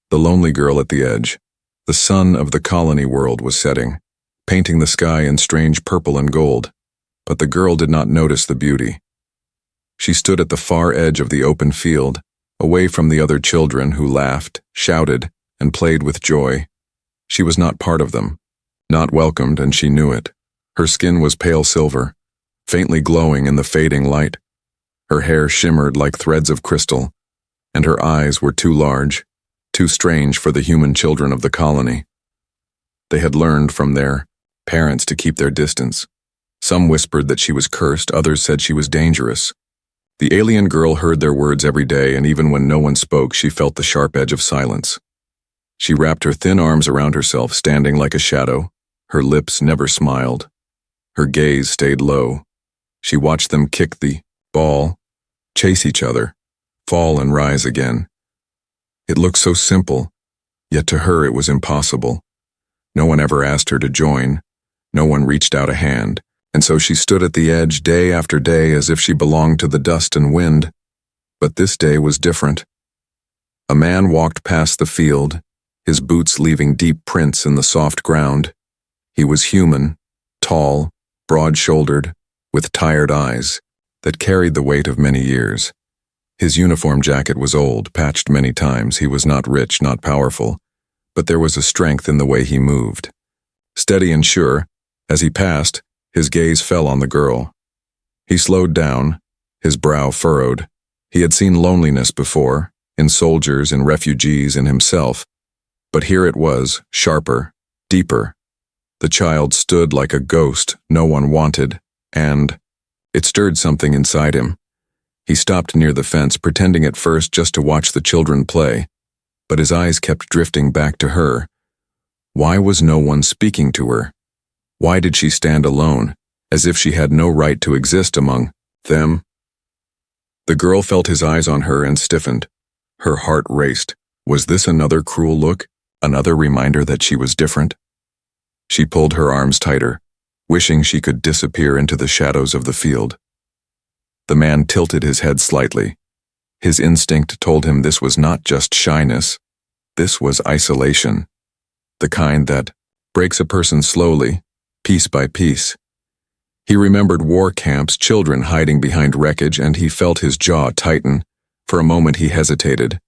The lonely girl at the edge. The sun of the colony world was setting, painting the sky in strange purple and gold, but the girl did not notice the beauty. She stood at the far edge of the open field, away from the other children who laughed, shouted, and played with joy. She was not part of them, not welcomed, and she knew it. Her skin was pale silver, faintly glowing in the fading light. Her hair shimmered like threads of crystal, and her eyes were too large, too strange for the human children of the colony. They had learned from their parents to keep their distance. Some whispered that she was cursed, others said she was dangerous. The alien girl heard their words every day, and even when no one spoke, she felt the sharp edge of silence. She wrapped her thin arms around herself, standing like a shadow. Her lips never smiled. Her gaze stayed low. She watched them kick the ball, chase each other, fall and rise again. It looked so simple, yet to her it was impossible. No one ever asked her to join. No one reached out a hand, and so she stood at the edge day after day as if she belonged to the dust and wind. But this day was different. A man walked past the field, his boots leaving deep prints in the soft ground. He was human, tall, broad-shouldered, with tired eyes that carried the weight of many years. His uniform jacket was old, patched many times. He was not rich, not powerful, but there was a strength in the way he moved. Steady and sure, as he passed, his gaze fell on the girl. He slowed down, his brow furrowed. He had seen loneliness before, in soldiers, in refugees, in himself, but here it was, sharper, deeper. The child stood like a ghost no one wanted, and it stirred something inside him. He stopped near the fence, pretending at first just to watch the children play, but his eyes kept drifting back to her. Why was no one speaking to her? Why did she stand alone, as if she had no right to exist among them? The girl felt his eyes on her and stiffened. Her heart raced. Was this another cruel look? Another reminder that she was different? She pulled her arms tighter, wishing she could disappear into the shadows of the field. The man tilted his head slightly. His instinct told him this was not just shyness. This was isolation. The kind that breaks a person slowly, piece by piece. He remembered war camps, children hiding behind wreckage, and he felt his jaw tighten. For a moment he hesitated.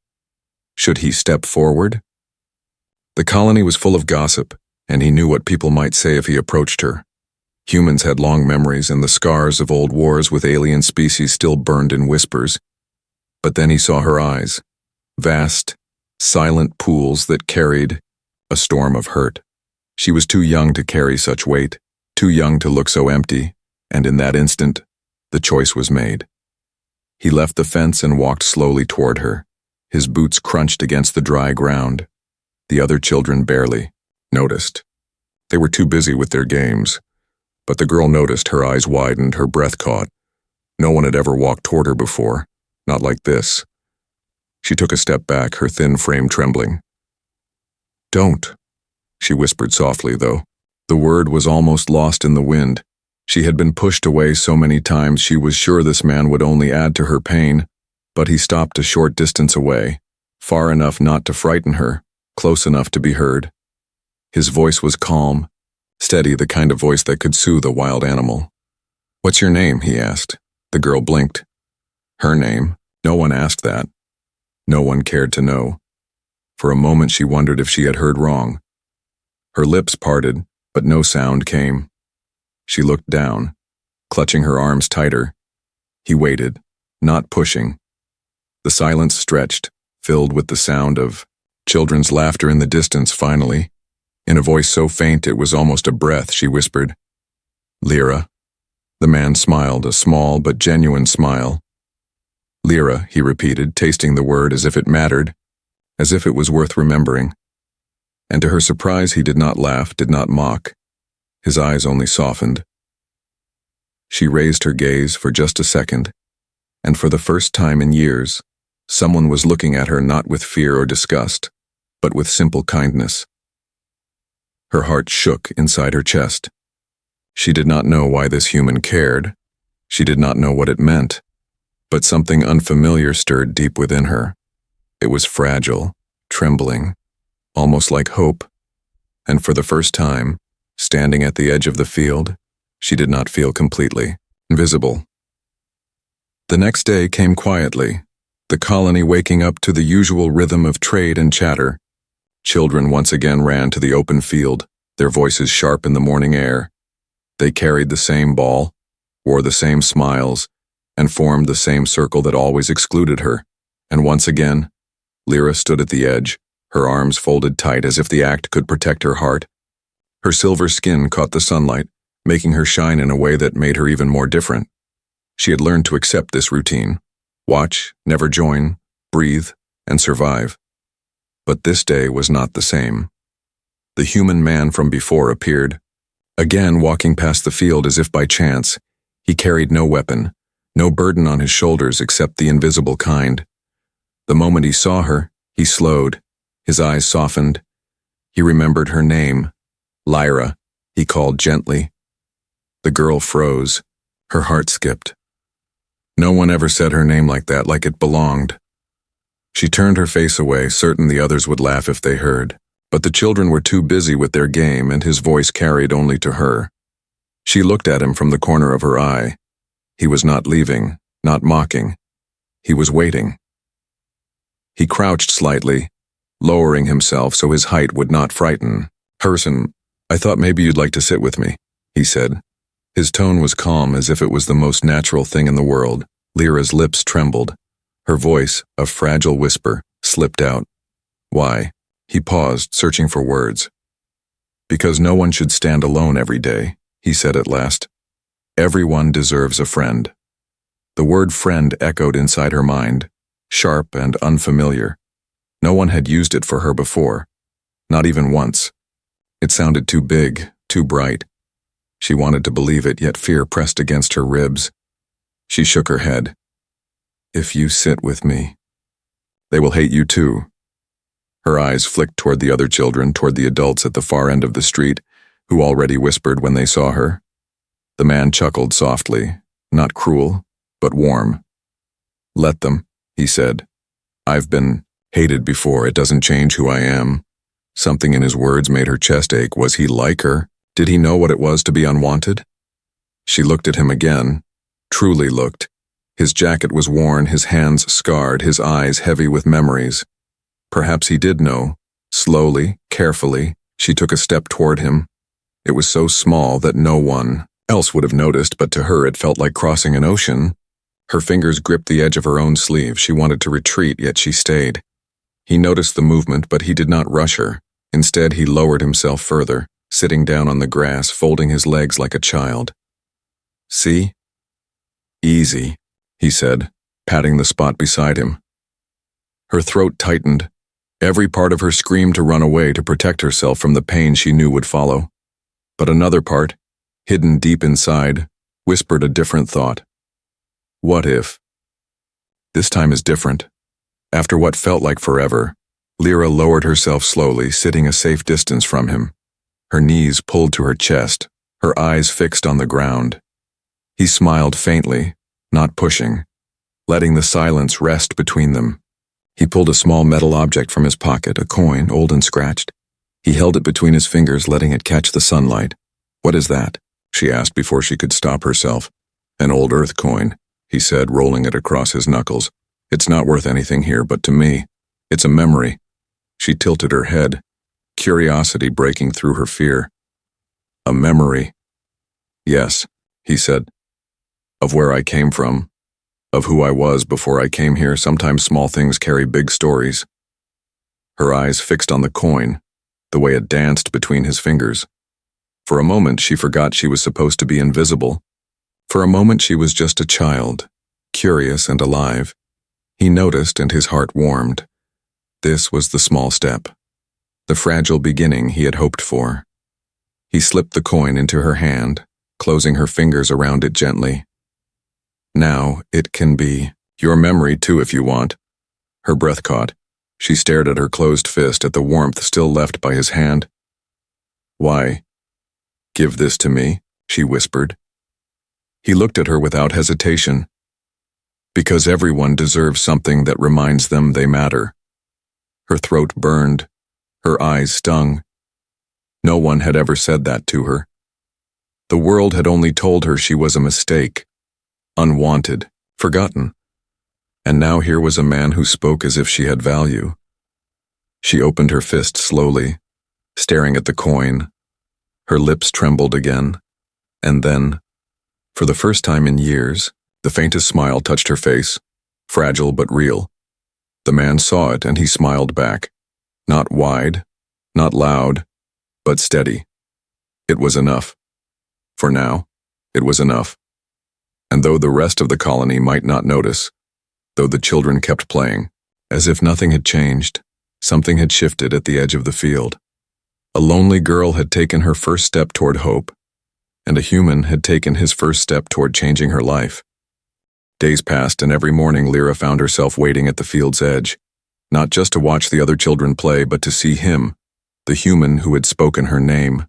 Should he step forward? The colony was full of gossip, and he knew what people might say if he approached her. Humans had long memories, and the scars of old wars with alien species still burned in whispers. But then he saw her eyes, vast, silent pools that carried a storm of hurt. She was too young to carry such weight, too young to look so empty, and in that instant, the choice was made. He left the fence and walked slowly toward her. His boots crunched against the dry ground. The other children barely noticed. They were too busy with their games. But the girl noticed, her eyes widened, her breath caught. No one had ever walked toward her before, not like this. She took a step back, her thin frame trembling. "Don't," she whispered softly, though. The word was almost lost in the wind. She had been pushed away so many times she was sure this man would only add to her pain, but he stopped a short distance away, far enough not to frighten her, close enough to be heard. His voice was calm, steady, the kind of voice that could soothe a wild animal. "What's your name?" he asked. The girl blinked. Her name? No one asked that. No one cared to know. For a moment she wondered if she had heard wrong. Her lips parted, but no sound came. She looked down, clutching her arms tighter. He waited, not pushing. The silence stretched, filled with the sound of children's laughter in the distance. Finally, in a voice so faint it was almost a breath, she whispered, "Lyra." The man smiled, a small but genuine smile. "Lyra," he repeated, tasting the word as if it mattered, as if it was worth remembering. And to her surprise, he did not laugh, did not mock. His eyes only softened. She raised her gaze for just a second, and for the first time in years, someone was looking at her not with fear or disgust, but with simple kindness. Her heart shook inside her chest. She did not know why this human cared. She did not know what it meant, but something unfamiliar stirred deep within her. It was fragile, trembling, almost like hope, and for the first time, standing at the edge of the field, she did not feel completely invisible. The next day came quietly, the colony waking up to the usual rhythm of trade and chatter. Children once again ran to the open field, their voices sharp in the morning air. They carried the same ball, wore the same smiles, and formed the same circle that always excluded her. And once again, Lyra stood at the edge, her arms folded tight as if the act could protect her heart. Her silver skin caught the sunlight, making her shine in a way that made her even more different. She had learned to accept this routine: watch, never join, breathe, and survive. But this day was not the same. The human man from before appeared, again walking past the field as if by chance. He carried no weapon, no burden on his shoulders except the invisible kind. The moment he saw her, he slowed, his eyes softened. He remembered her name, Lyra, he called gently. The girl froze, her heart skipped. No one ever said her name like that, like it belonged. She turned her face away, certain the others would laugh if they heard. But the children were too busy with their game, and his voice carried only to her. She looked at him from the corner of her eye. He was not leaving, not mocking. He was waiting. He crouched slightly, lowering himself so his height would not frighten. "Person, I thought maybe you'd like to sit with me," he said. His tone was calm, as if it was the most natural thing in the world. Lyra's lips trembled. Her voice, a fragile whisper, slipped out. "Why?" He paused, searching for words. "Because no one should stand alone every day," he said at last. "Everyone deserves a friend." The word friend echoed inside her mind, sharp and unfamiliar. No one had used it for her before, not even once. It sounded too big, too bright. She wanted to believe it, yet fear pressed against her ribs. She shook her head. "If you sit with me, they will hate you too." Her eyes flicked toward the other children, toward the adults at the far end of the street, who already whispered when they saw her. The man chuckled softly, not cruel, but warm. "Let them," he said. "I've been hated before. It doesn't change who I am." Something in his words made her chest ache. Was he like her? Did he know what it was to be unwanted? She looked at him again, truly looked. His jacket was worn, his hands scarred, his eyes heavy with memories. Perhaps he did know. Slowly, carefully, she took a step toward him. It was so small that no one else would have noticed, but to her it felt like crossing an ocean. Her fingers gripped the edge of her own sleeve. She wanted to retreat, yet she stayed. He noticed the movement, but he did not rush her. Instead, he lowered himself further, sitting down on the grass, folding his legs like a child. "See? Easy," he said, patting the spot beside him. Her throat tightened. Every part of her screamed to run away, to protect herself from the pain she knew would follow. But another part, hidden deep inside, whispered a different thought. What if? This time is different. After what felt like forever, Lyra lowered herself slowly, sitting a safe distance from him. Her knees pulled to her chest, her eyes fixed on the ground. He smiled faintly, not pushing, letting the silence rest between them. He pulled a small metal object from his pocket, a coin, old and scratched. He held it between his fingers, letting it catch the sunlight. "What is that?" she asked before she could stop herself. "An old earth coin," he said, rolling it across his knuckles. "It's not worth anything here, but to me, it's a memory." She tilted her head, curiosity breaking through her fear. "A memory?" "Yes," he said. "Of where I came from. Of who I was before I came here. Sometimes small things carry big stories." Her eyes fixed on the coin, the way it danced between his fingers. For a moment she forgot she was supposed to be invisible. For a moment she was just a child, curious and alive. He noticed and his heart warmed. This was the small step, the fragile beginning he had hoped for. He slipped the coin into her hand, closing her fingers around it gently. "Now it can be your memory too if you want." Her breath caught. She stared at her closed fist, at the warmth still left by his hand. "Why? Give this to me," she whispered. He looked at her without hesitation. "Because everyone deserves something that reminds them they matter." Her throat burned. Her eyes stung. No one had ever said that to her. The world had only told her she was a mistake, unwanted, forgotten. And now here was a man who spoke as if she had value. She opened her fist slowly, staring at the coin. Her lips trembled again. And then, for the first time in years, the faintest smile touched her face, fragile but real. The man saw it and he smiled back. Not wide, not loud, but steady. It was enough. For now, it was enough. And though the rest of the colony might not notice, though the children kept playing, as if nothing had changed, something had shifted at the edge of the field. A lonely girl had taken her first step toward hope, and a human had taken his first step toward changing her life. Days passed, and every morning Lyra found herself waiting at the field's edge, not just to watch the other children play, but to see him, the human who had spoken her name.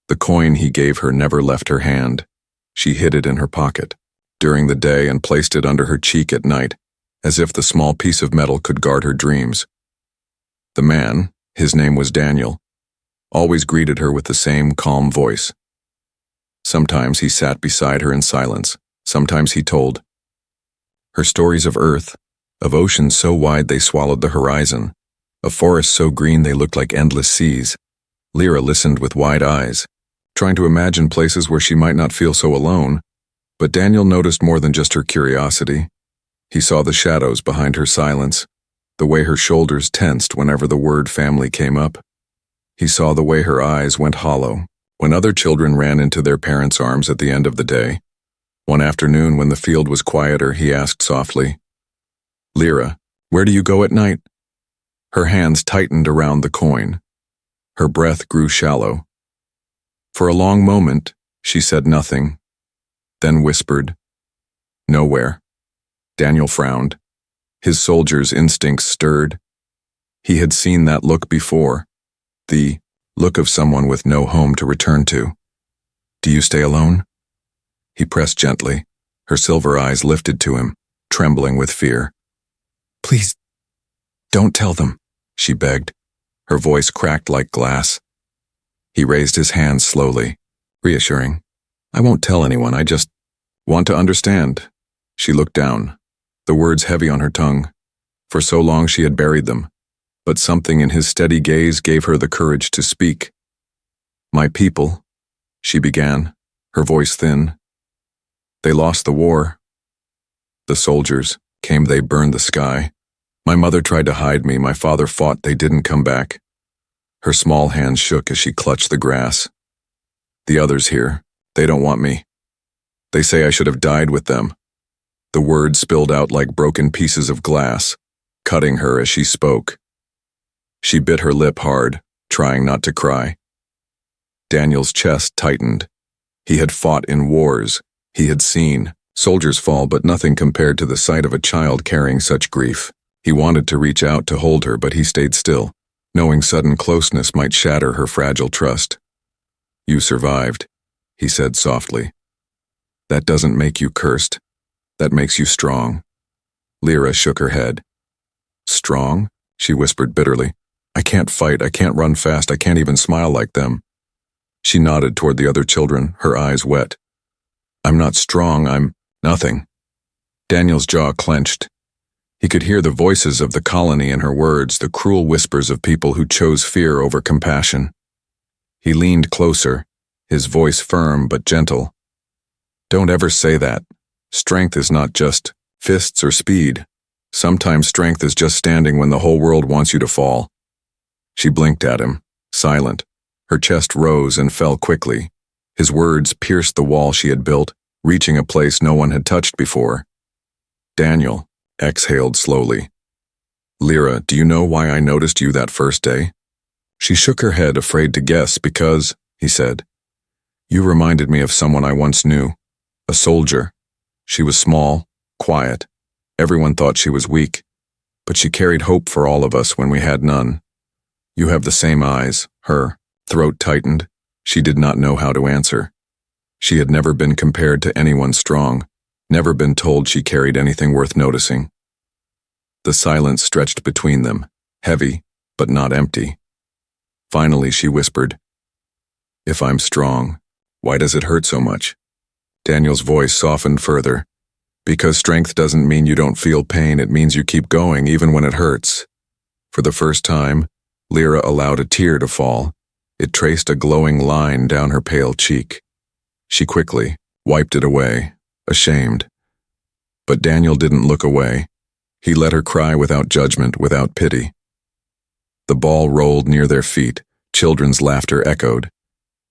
The coin he gave her never left her hand. She hid it in her pocket during the day and placed it under her cheek at night, as if the small piece of metal could guard her dreams. The man, his name was Daniel, always greeted her with the same calm voice. Sometimes he sat beside her in silence. Sometimes he told her stories of Earth, of oceans so wide they swallowed the horizon, of forests so green they looked like endless seas. Lyra listened with wide eyes, trying to imagine places where she might not feel so alone, but Daniel noticed more than just her curiosity. He saw the shadows behind her silence, the way her shoulders tensed whenever the word family came up. He saw the way her eyes went hollow when other children ran into their parents' arms at the end of the day. One afternoon when the field was quieter, he asked softly, "Lyra, where do you go at night?" Her hands tightened around the coin. Her breath grew shallow. For a long moment, she said nothing, then whispered, "Nowhere." Daniel frowned. His soldier's instincts stirred. He had seen that look before, the look of someone with no home to return to. "Do you stay alone?" He pressed gently. Her silver eyes lifted to him, trembling with fear. "Please, don't tell them," she begged. Her voice cracked like glass. He raised his hands slowly, reassuring. "I won't tell anyone, I just want to understand." She looked down, the words heavy on her tongue. For so long she had buried them, but something in his steady gaze gave her the courage to speak. "My people," she began, her voice thin. "They lost the war. The soldiers came, they burned the sky. My mother tried to hide me, my father fought, they didn't come back." Her small hands shook as she clutched the grass. "The others here, they don't want me. They say I should have died with them." The words spilled out like broken pieces of glass, cutting her as she spoke. She bit her lip hard, trying not to cry. Daniel's chest tightened. He had fought in wars. He had seen soldiers fall, but nothing compared to the sight of a child carrying such grief. He wanted to reach out to hold her, but he stayed still, knowing sudden closeness might shatter her fragile trust. "You survived," he said softly. "That doesn't make you cursed. That makes you strong." Lyra shook her head. "Strong?" she whispered bitterly. "I can't fight, I can't run fast, I can't even smile like them." She nodded toward the other children, her eyes wet. "I'm not strong, I'm nothing." Daniel's jaw clenched. He could hear the voices of the colony in her words, the cruel whispers of people who chose fear over compassion. He leaned closer, his voice firm but gentle. "Don't ever say that. Strength is not just fists or speed. Sometimes strength is just standing when the whole world wants you to fall." She blinked at him, silent. Her chest rose and fell quickly. His words pierced the wall she had built, reaching a place no one had touched before. Daniel exhaled slowly. "Lyra, do you know why I noticed you that first day?" She shook her head, afraid to guess, "Because," he said, "you reminded me of someone I once knew, a soldier. She was small, quiet. Everyone thought she was weak, but she carried hope for all of us when we had none. You have the same eyes." Her throat tightened. She did not know how to answer. She had never been compared to anyone strong, never been told she carried anything worth noticing. The silence stretched between them, heavy, but not empty. Finally, she whispered, "If I'm strong, why does it hurt so much?" Daniel's voice softened further. "Because strength doesn't mean you don't feel pain, it means you keep going even when it hurts." For the first time, Lyra allowed a tear to fall. It traced a glowing line down her pale cheek. She quickly wiped it away, ashamed. But Daniel didn't look away. He let her cry without judgment, without pity. The ball rolled near their feet. Children's laughter echoed.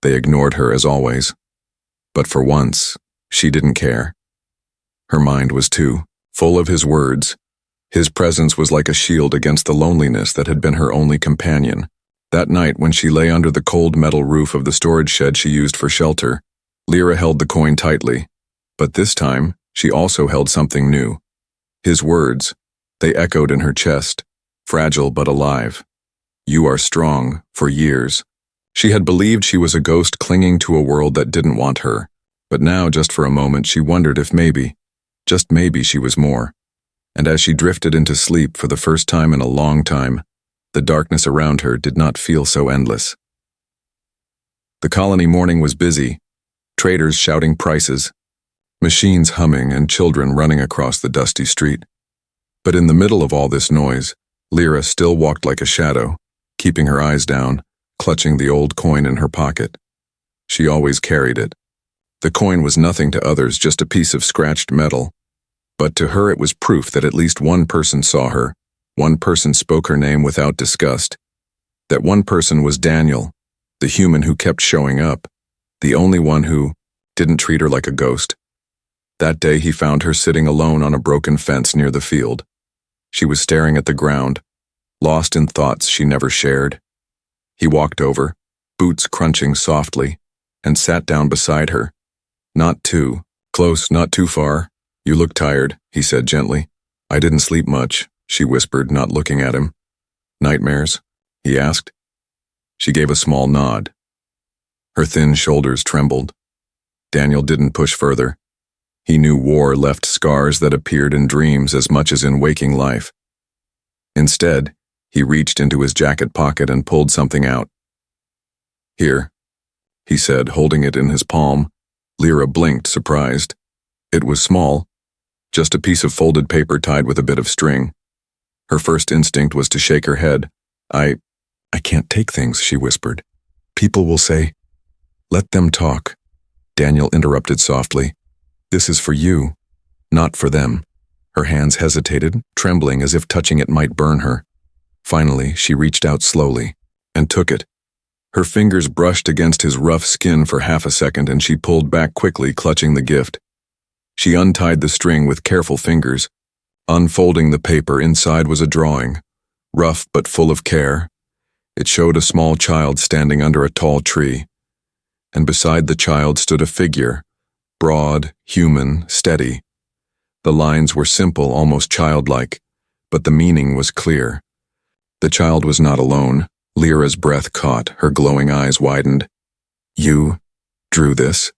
They ignored her as always. But for once, she didn't care. Her mind was too full of his words. His presence was like a shield against the loneliness that had been her only companion. That night, when she lay under the cold metal roof of the storage shed she used for shelter, Lyra held the coin tightly. But this time, she also held something new. His words, they echoed in her chest, fragile but alive. "You are strong," for years. She had believed she was a ghost clinging to a world that didn't want her. But now, just for a moment, she wondered if maybe, just maybe, she was more. And as she drifted into sleep for the first time in a long time, the darkness around her did not feel so endless. The colony morning was busy, traders shouting prices, machines humming, and children running across the dusty street. But in the middle of all this noise, Lyra still walked like a shadow, keeping her eyes down, clutching the old coin in her pocket. She always carried it. The coin was nothing to others, just a piece of scratched metal. But to her it was proof that at least one person saw her, one person spoke her name without disgust. That one person was Daniel, the human who kept showing up, the only one who didn't treat her like a ghost. That day he found her sitting alone on a broken fence near the field. She was staring at the ground, lost in thoughts she never shared. He walked over, boots crunching softly, and sat down beside her. "Not too close, not too far. You look tired," he said gently. "I didn't sleep much," she whispered, not looking at him. "Nightmares?" he asked. She gave a small nod. Her thin shoulders trembled. Daniel didn't push further. He knew war left scars that appeared in dreams as much as in waking life. Instead, he reached into his jacket pocket and pulled something out. "Here," he said, holding it in his palm. Lyra blinked, surprised. It was small, just a piece of folded paper tied with a bit of string. Her first instinct was to shake her head. I can't take things," she whispered. "People will say—" "Let them talk," Daniel interrupted softly. "This is for you, not for them." Her hands hesitated, trembling as if touching it might burn her. Finally, she reached out slowly and took it. Her fingers brushed against his rough skin for half a second, and she pulled back quickly, clutching the gift. She untied the string with careful fingers. Unfolding the paper, inside was a drawing, rough but full of care. It showed a small child standing under a tall tree, and beside the child stood a figure, broad, human, steady. The lines were simple, almost childlike, but the meaning was clear. The child was not alone. Lyra's breath caught, her glowing eyes widened. "You drew this?"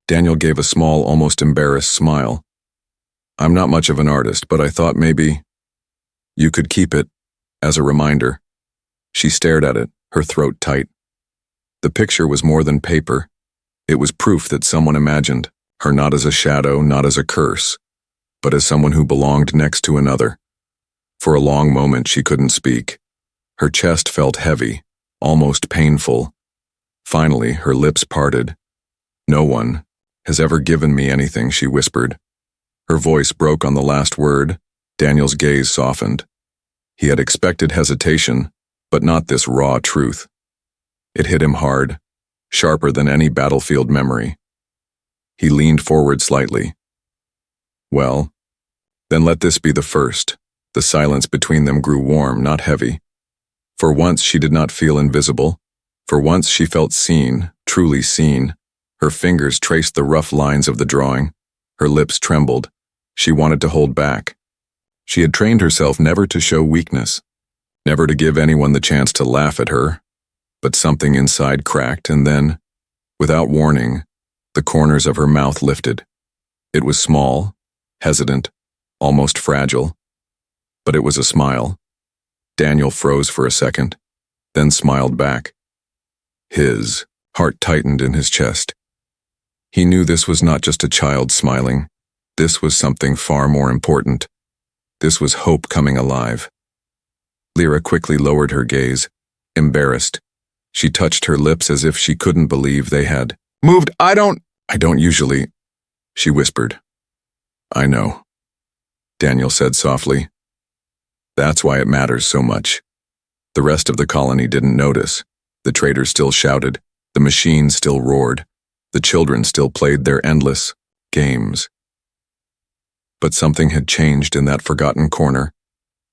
Daniel gave a small, almost embarrassed smile. "I'm not much of an artist, but I thought maybe you could keep it as a reminder." She stared at it, her throat tight. The picture was more than paper. It was proof that someone imagined her not as a shadow, not as a curse, but as someone who belonged next to another. For a long moment she couldn't speak. Her chest felt heavy, almost painful. Finally, her lips parted. "No one has ever given me anything," she whispered. Her voice broke on the last word. Daniel's gaze softened. He had expected hesitation, but not this raw truth. It hit him hard, sharper than any battlefield memory. He leaned forward slightly. "Well, then let this be the first." The silence between them grew warm, not heavy. For once she did not feel invisible. For once she felt seen, truly seen. Her fingers traced the rough lines of the drawing. Her lips trembled. She wanted to hold back. She had trained herself never to show weakness, never to give anyone the chance to laugh at her. But something inside cracked, and then, without warning, the corners of her mouth lifted. It was small, hesitant, almost fragile, but it was a smile. Daniel froze for a second, then smiled back. His heart tightened in his chest. He knew this was not just a child smiling. This was something far more important. This was hope coming alive. Lyra quickly lowered her gaze, embarrassed. She touched her lips as if she couldn't believe they had moved. I don't usually, she whispered. I know, Daniel said softly. That's why it matters so much. The rest of the colony didn't notice. The traders still shouted. The machines still roared. The children still played their endless games. But something had changed in that forgotten corner.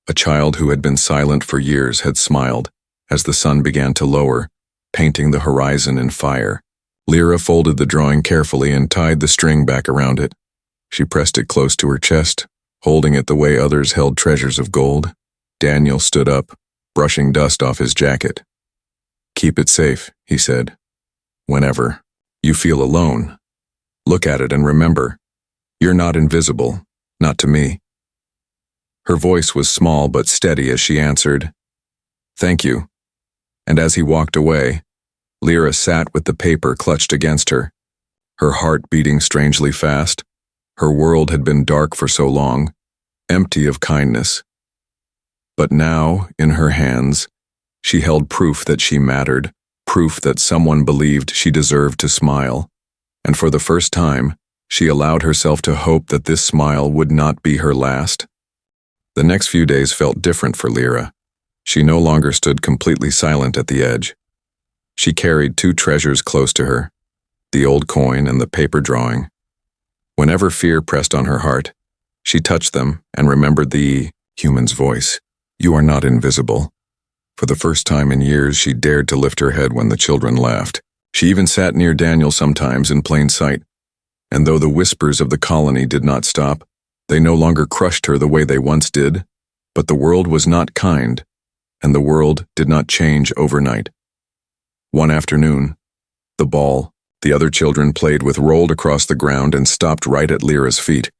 A child who had been silent for years had smiled as the sun began to lower, painting the horizon in fire. Lyra folded the drawing carefully and tied the string back around it. She pressed it close to her chest, holding it the way others held treasures of gold. Daniel stood up, brushing dust off his jacket. Keep it safe, he said. Whenever you feel alone, look at it and remember, you're not invisible, not to me. Her voice was small but steady as she answered, Thank you. And as he walked away, Lyra sat with the paper clutched against her, her heart beating strangely fast. Her world had been dark for so long, empty of kindness. But now, in her hands, she held proof that she mattered, proof that someone believed she deserved to smile. And for the first time, she allowed herself to hope that this smile would not be her last. The next few days felt different for Lyra. She no longer stood completely silent at the edge. She carried two treasures close to her, the old coin and the paper drawing. Whenever fear pressed on her heart, she touched them and remembered the human's voice. You are not invisible. For the first time in years, she dared to lift her head when the children laughed. She even sat near Daniel sometimes in plain sight. And though the whispers of the colony did not stop, they no longer crushed her the way they once did. But the world was not kind, and the world did not change overnight. One afternoon, the ball the other children played with rolled across the ground and stopped right at Lyra's feet.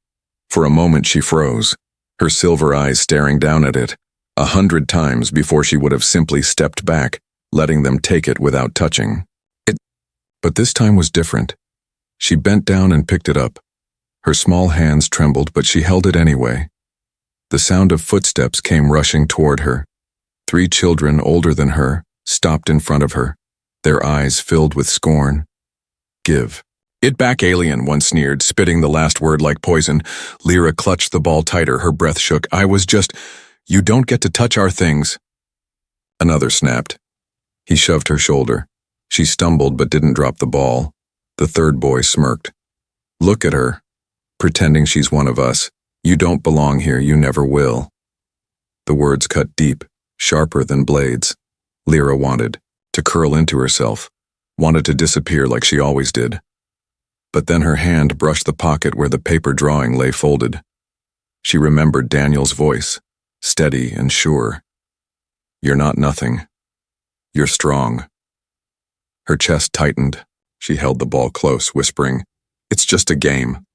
For a moment she froze, her silver eyes staring down at it, 100 times before she would have simply stepped back, letting them take it without touching it. But this time was different. She bent down and picked it up. Her small hands trembled, but she held it anyway. The sound of footsteps came rushing toward her. 3 children older than her stopped in front of her, their eyes filled with scorn. Give it back, alien, one sneered, spitting the last word like poison. Lyra clutched the ball tighter, her breath shook. You don't get to touch our things. Another snapped. He shoved her shoulder. She stumbled but didn't drop the ball. The third boy smirked. Look at her, pretending she's one of us. You don't belong here, you never will. The words cut deep, sharper than blades. Lyra wanted to curl into herself, wanted to disappear like she always did. But then her hand brushed the pocket where the paper drawing lay folded. She remembered Daniel's voice, steady and sure. You're not nothing. You're strong. Her chest tightened. She held the ball close, whispering, It's just a game.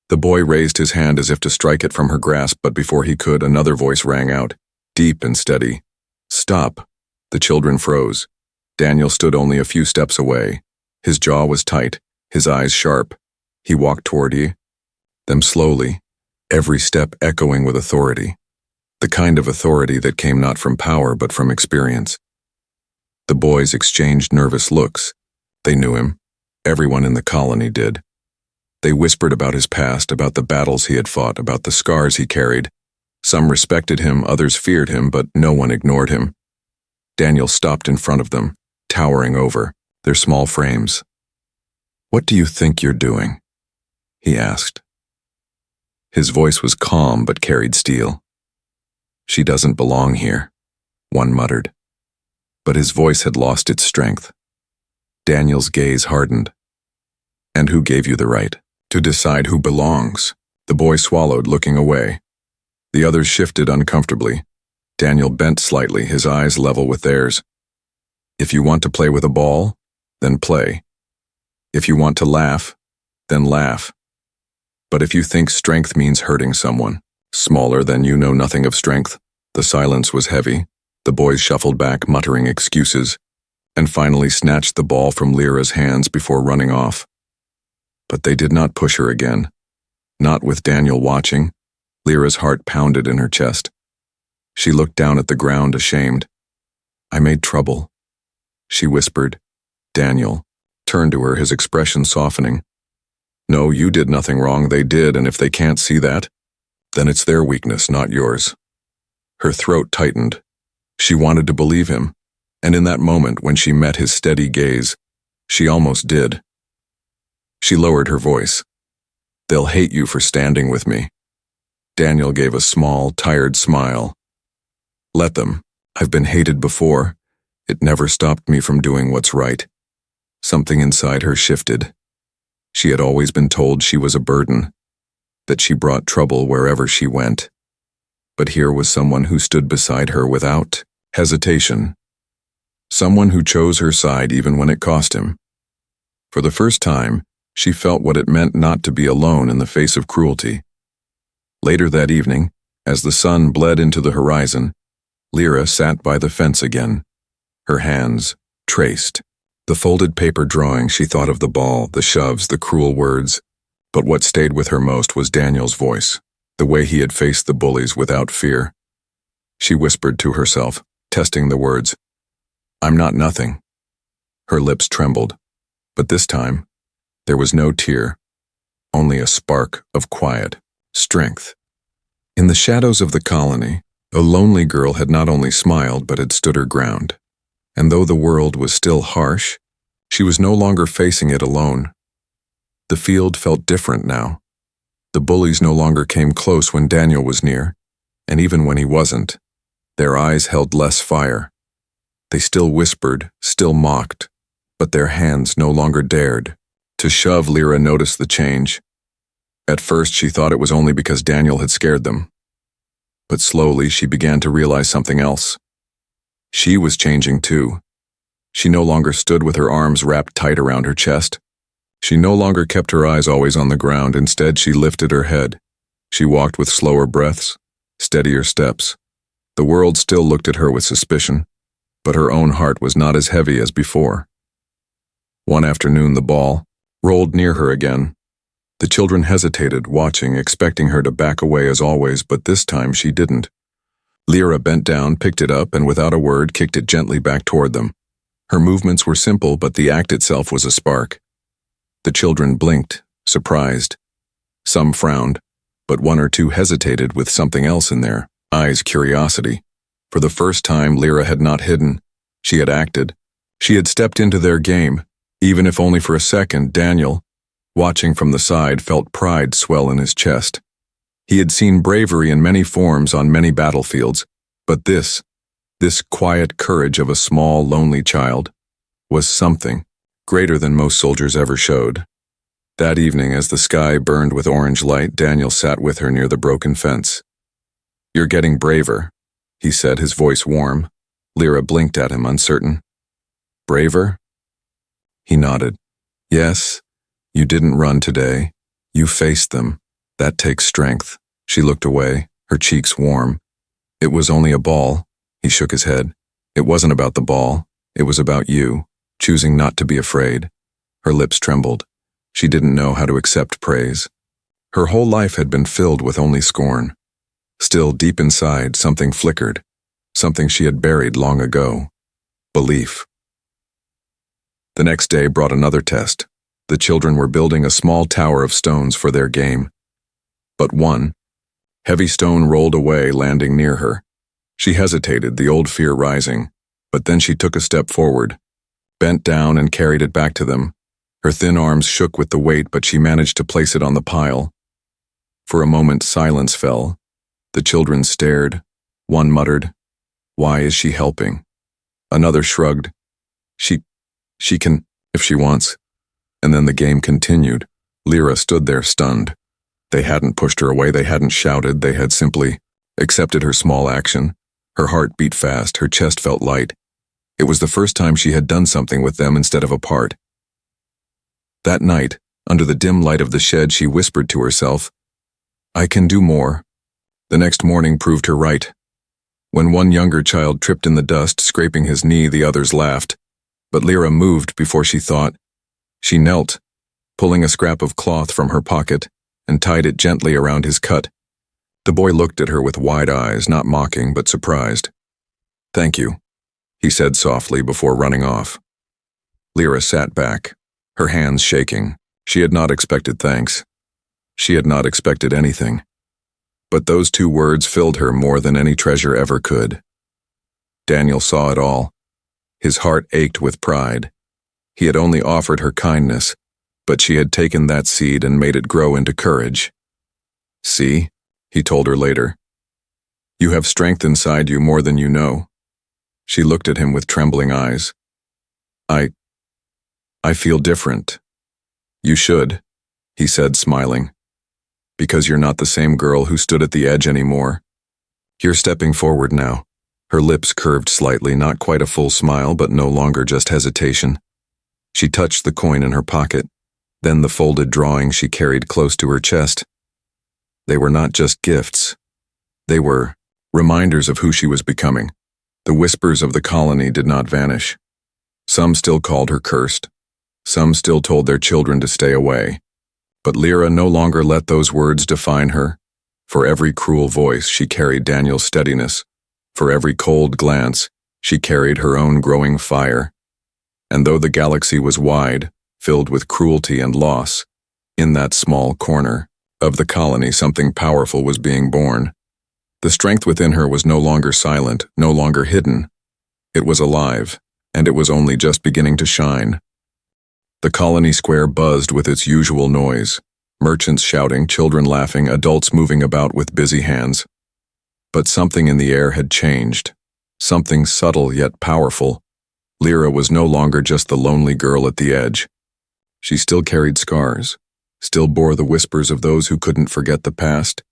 The boy raised his hand as if to strike it from her grasp, but before he could, another voice rang out, deep and steady. Stop. The children froze. Daniel stood only a few steps away. His jaw was tight, his eyes sharp. He walked toward them slowly, every step echoing with authority. The kind of authority that came not from power but from experience. The boys exchanged nervous looks. They knew him. Everyone in the colony did. They whispered about his past, about the battles he had fought, about the scars he carried. Some respected him, others feared him, but no one ignored him. Daniel stopped in front of them, towering over, their small frames. What do you think you're doing? He asked. His voice was calm but carried steel. She doesn't belong here, one muttered. But his voice had lost its strength. Daniel's gaze hardened. And who gave you the right to decide who belongs? The boy swallowed, looking away. The others shifted uncomfortably. Daniel bent slightly, his eyes level with theirs. If you want to play with a ball, then play. If you want to laugh, then laugh. But if you think strength means hurting someone, smaller than you know nothing of strength, the silence was heavy. The boys shuffled back, muttering excuses, and finally snatched the ball from Lyra's hands before running off. But they did not push her again. Not with Daniel watching. Lyra's heart pounded in her chest. She looked down at the ground, ashamed. "I made trouble," she whispered. Daniel turned to her, his expression softening. "No, you did nothing wrong. They did, and if they can't see that, then it's their weakness, not yours." Her throat tightened. She wanted to believe him, and in that moment when she met his steady gaze, she almost did. She lowered her voice. "They'll hate you for standing with me." Daniel gave a small, tired smile. "Let them. I've been hated before. It never stopped me from doing what's right." Something inside her shifted. She had always been told she was a burden, that she brought trouble wherever she went. But here was someone who stood beside her without hesitation. Someone who chose her side even when it cost him. For the first time, she felt what it meant not to be alone in the face of cruelty. Later that evening, as the sun bled into the horizon, Lyra sat by the fence again. Her hands traced. The folded paper drawing, she thought of the ball, the shoves, the cruel words. But what stayed with her most was Daniel's voice, the way he had faced the bullies without fear. She whispered to herself, testing the words, "I'm not nothing." Her lips trembled, but this time, there was no tear, only a spark of quiet strength. In the shadows of the colony, a lonely girl had not only smiled but had stood her ground. And though the world was still harsh, she was no longer facing it alone. The field felt different now. The bullies no longer came close when Daniel was near, and even when he wasn't, their eyes held less fire. They still whispered, still mocked, but their hands no longer dared. To shove, Lyra noticed the change. At first she thought it was only because Daniel had scared them. But slowly she began to realize something else. She was changing too. She no longer stood with her arms wrapped tight around her chest. She no longer kept her eyes always on the ground. Instead, she lifted her head. She walked with slower breaths, steadier steps. The world still looked at her with suspicion, but her own heart was not as heavy as before. One afternoon, the ball rolled near her again. The children hesitated, watching, expecting her to back away as always, but this time she didn't. Lyra bent down, picked it up, and without a word kicked it gently back toward them. Her movements were simple, but the act itself was a spark. The children blinked, surprised. Some frowned, but one or two hesitated with something else in their eyes, curiosity. For the first time, Lyra had not hidden. She had acted. She had stepped into their game, even if only for a second. Daniel, watching from the side, felt pride swell in his chest. He had seen bravery in many forms on many battlefields, but this quiet courage of a small, lonely child, was something greater than most soldiers ever showed. That evening, as the sky burned with orange light, Daniel sat with her near the broken fence. "You're getting braver," he said, his voice warm. Lyra blinked at him, uncertain. "Braver?" He nodded. "Yes, you didn't run today. You faced them. That takes strength." She looked away, her cheeks warm. "It was only a ball." He shook his head. "It wasn't about the ball. It was about you, choosing not to be afraid." Her lips trembled. She didn't know how to accept praise. Her whole life had been filled with only scorn. Still, deep inside, something flickered, something she had buried long ago. Belief. The next day brought another test. The children were building a small tower of stones for their game. But one heavy stone rolled away, landing near her. She hesitated, the old fear rising, but then she took a step forward, bent down and carried it back to them. Her thin arms shook with the weight, but she managed to place it on the pile. For a moment, silence fell. The children stared. One muttered, "Why is she helping?" Another shrugged. She can, if she wants." And then the game continued. Lyra stood there stunned. They hadn't pushed her away, they hadn't shouted, they had simply accepted her small action. Her heart beat fast, her chest felt light. It was the first time she had done something with them instead of apart. That night, under the dim light of the shed, she whispered to herself, "I can do more." The next morning proved her right. When one younger child tripped in the dust, scraping his knee, the others laughed. But Lyra moved before she thought. She knelt, pulling a scrap of cloth from her pocket, and tied it gently around his cut. The boy looked at her with wide eyes, not mocking but surprised. "Thank you," he said softly before running off. Lyra sat back, her hands shaking. She had not expected thanks. She had not expected anything. But those 2 words filled her more than any treasure ever could. Daniel saw it all. His heart ached with pride. He had only offered her kindness, but she had taken that seed and made it grow into courage. "See," he told her later. "You have strength inside you more than you know." She looked at him with trembling eyes. I feel different." "You should," he said, smiling. "Because you're not the same girl who stood at the edge anymore. You're stepping forward now." Her lips curved slightly, not quite a full smile, but no longer just hesitation. She touched the coin in her pocket, then the folded drawing she carried close to her chest. They were not just gifts. They were reminders of who she was becoming. The whispers of the colony did not vanish. Some still called her cursed. Some still told their children to stay away. But Lyra no longer let those words define her. For every cruel voice, she carried Daniel's steadiness. For every cold glance, she carried her own growing fire. And though the galaxy was wide, filled with cruelty and loss, in that small corner of the colony something powerful was being born. The strength within her was no longer silent, no longer hidden. It was alive, and it was only just beginning to shine. The colony square buzzed with its usual noise, merchants shouting, children laughing, adults moving about with busy hands. But something in the air had changed, something subtle yet powerful. Lyra was no longer just the lonely girl at the edge. She still carried scars, still bore the whispers of those who couldn't forget the past,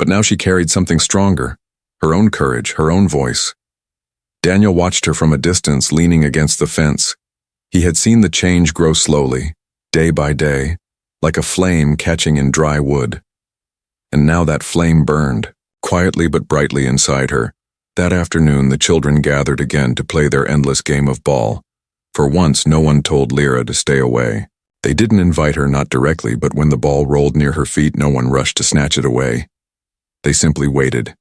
but now she carried something stronger, her own courage, her own voice. Daniel watched her from a distance, leaning against the fence. He had seen the change grow slowly, day by day, like a flame catching in dry wood. And now that flame burned, quietly but brightly inside her. That afternoon the children gathered again to play their endless game of ball. For once no one told Lyra to stay away. They didn't invite her, not directly, but when the ball rolled near her feet no one rushed to snatch it away. They simply waited,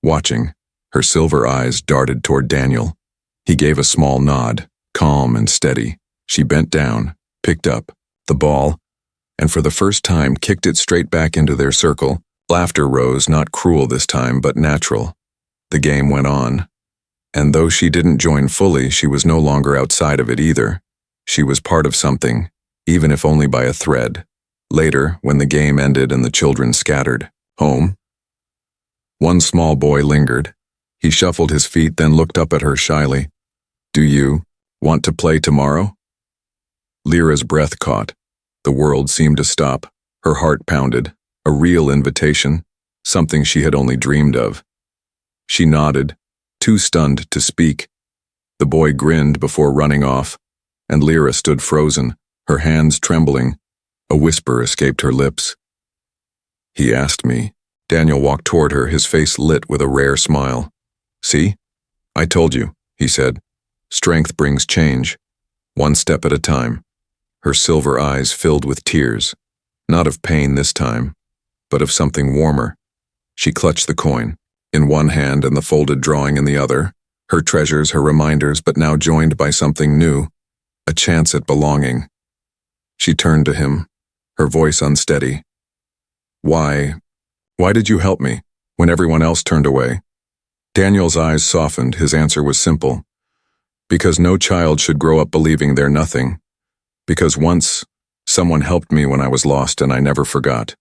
watching. Her silver eyes darted toward Daniel. He gave a small nod, calm and steady. She bent down, picked up the ball, and for the first time kicked it straight back into their circle. Laughter rose, not cruel this time, but natural. The game went on. And though she didn't join fully, she was no longer outside of it either. She was part of something, even if only by a thread. Later, when the game ended and the children scattered home, one small boy lingered. He shuffled his feet, then looked up at her shyly. "Do you want to play tomorrow?" Lyra's breath caught. The world seemed to stop. Her heart pounded. A real invitation, something she had only dreamed of. She nodded, too stunned to speak. The boy grinned before running off, and Lyra stood frozen, her hands trembling. A whisper escaped her lips. "He asked me." Daniel walked toward her, his face lit with a rare smile. "See? I told you," he said. "Strength brings change, one step at a time." Her silver eyes filled with tears, not of pain this time, but of something warmer. She clutched the coin in one hand and the folded drawing in the other, her treasures, her reminders, but now joined by something new, a chance at belonging. She turned to him, her voice unsteady. Why did you help me when everyone else turned away?" Daniel's eyes softened. His answer was simple. "Because no child should grow up believing they're nothing. Because once, someone helped me when I was lost and I never forgot.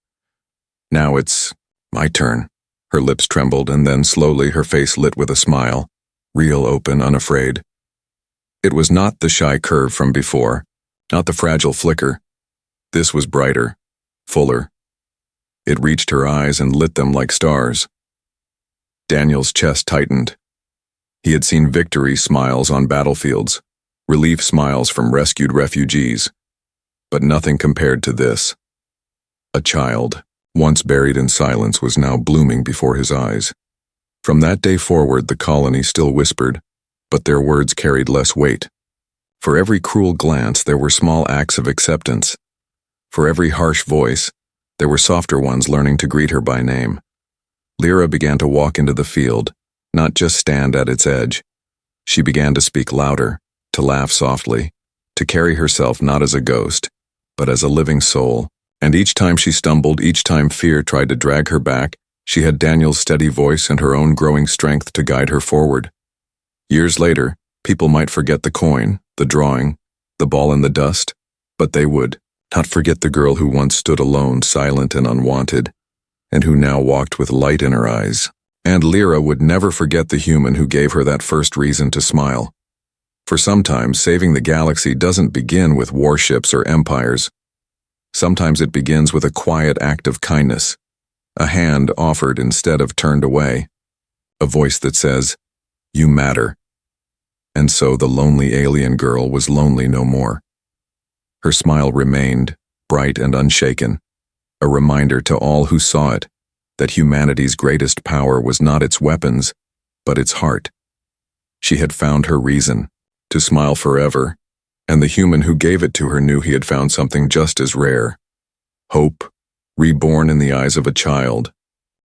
Now it's my turn." Her lips trembled, and then slowly her face lit with a smile, real, open, unafraid. It was not the shy curve from before, not the fragile flicker. This was brighter, fuller. It reached her eyes and lit them like stars. Daniel's chest tightened. He had seen victory smiles on battlefields, relief smiles from rescued refugees, but nothing compared to this. A child, once buried in silence, was now blooming before his eyes. From that day forward, the colony still whispered, but their words carried less weight. For every cruel glance, there were small acts of acceptance. For every harsh voice, there were softer ones learning to greet her by name. Lyra began to walk into the field, not just stand at its edge. She began to speak louder, to laugh softly, to carry herself not as a ghost, but as a living soul. And each time she stumbled, each time fear tried to drag her back, she had Daniel's steady voice and her own growing strength to guide her forward. Years later, people might forget the coin, the drawing, the ball in the dust, but they would not forget the girl who once stood alone, silent and unwanted, and who now walked with light in her eyes. And Lyra would never forget the human who gave her that first reason to smile. For sometimes, saving the galaxy doesn't begin with warships or empires. Sometimes it begins with a quiet act of kindness, a hand offered instead of turned away, a voice that says, "You matter." And so the lonely alien girl was lonely no more. Her smile remained, bright and unshaken, a reminder to all who saw it that humanity's greatest power was not its weapons, but its heart. She had found her reason to smile forever, and the human who gave it to her knew he had found something just as rare: hope, reborn in the eyes of a child.